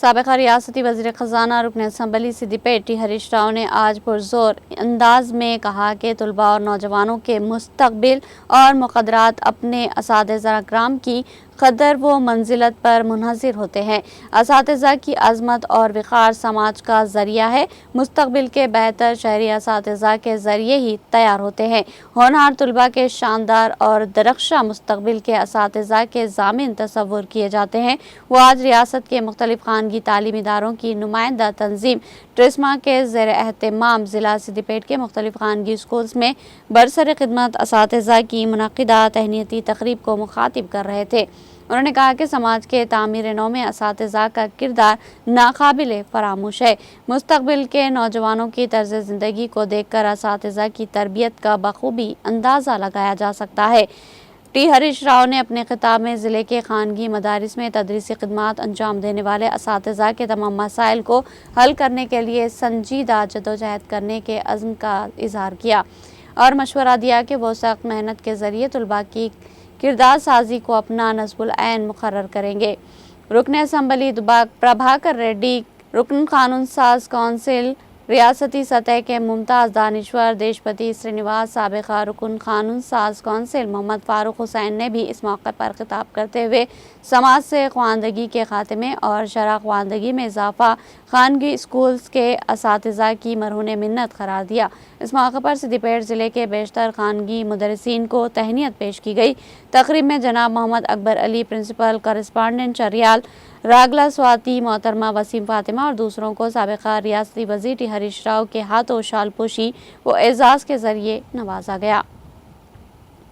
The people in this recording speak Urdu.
سابقہ ریاستی وزیر خزانہ رکن اسمبلی سدیپیٹ ٹی ہریش راؤ نے آج پرزور انداز میں کہا کہ طلباء اور نوجوانوں کے مستقبل اور مقدرات اپنے اساتذہ کرام کی قدر و منزلت پر منحصر ہوتے ہیں۔ اساتذہ کی عظمت اور وقار سماج کا ذریعہ ہے۔ مستقبل کے بہتر شہری اساتذہ کے ذریعے ہی تیار ہوتے ہیں۔ ہونہار طلباء کے شاندار اور درخشاں مستقبل کے اساتذہ کے ضامن تصور کیے جاتے ہیں۔ وہ آج ریاست کے مختلف خانگی تعلیمی اداروں کی نمائندہ تنظیم ٹرسما کے زیر اہتمام ضلع سدیپیٹ کے مختلف خانگی اسکولز میں برسر خدمت اساتذہ کی منعقدہ تہنیتی تقریب کو مخاطب کر رہے تھے۔ انہوں نے کہا کہ سماج کے تعمیر نو میں اساتذہ کا کردار ناقابل فراموش ہے۔ مستقبل کے نوجوانوں کی طرز زندگی کو دیکھ کر اساتذہ کی تربیت کا بخوبی اندازہ لگایا جا سکتا ہے۔ ٹی ہریش راؤ نے اپنے خطاب میں ضلع کے خانگی مدارس میں تدریسی خدمات انجام دینے والے اساتذہ کے تمام مسائل کو حل کرنے کے لیے سنجیدہ جدوجہد کرنے کے عزم کا اظہار کیا اور مشورہ دیا کہ وہ سخت محنت کے ذریعے طلباء کی کردار سازی کو اپنا نصب العین مقرر کریں گے۔ رکن اسمبلی پربھاکر ریڈی، رکن قانون ساز کونسل ریاستی سطح کے ممتاز دانشور دیشپتی سرینواس، سابقہ رکن قانون ساز کونسل محمد فاروق حسین نے بھی اس موقع پر خطاب کرتے ہوئے سماج سے خواندگی کے خاتمے اور شرح خواندگی میں اضافہ خانگی اسکولز کے اساتذہ کی مرہون منت قرار دیا۔ اس موقع پر سدیپیٹ ضلع کے بیشتر خانگی مدرسین کو تہنیت پیش کی گئی۔ تقریب میں جناب محمد اکبر علی، پرنسپل کارسپونڈنٹ چریال، راگلا سواتی، محترمہ وسیم فاطمہ اور دوسروں کو سابقہ ریاستی وزیر ٹی ہریش راؤ کے ہاتھوں شال پوشی و اعزاز کے ذریعے نوازا گیا۔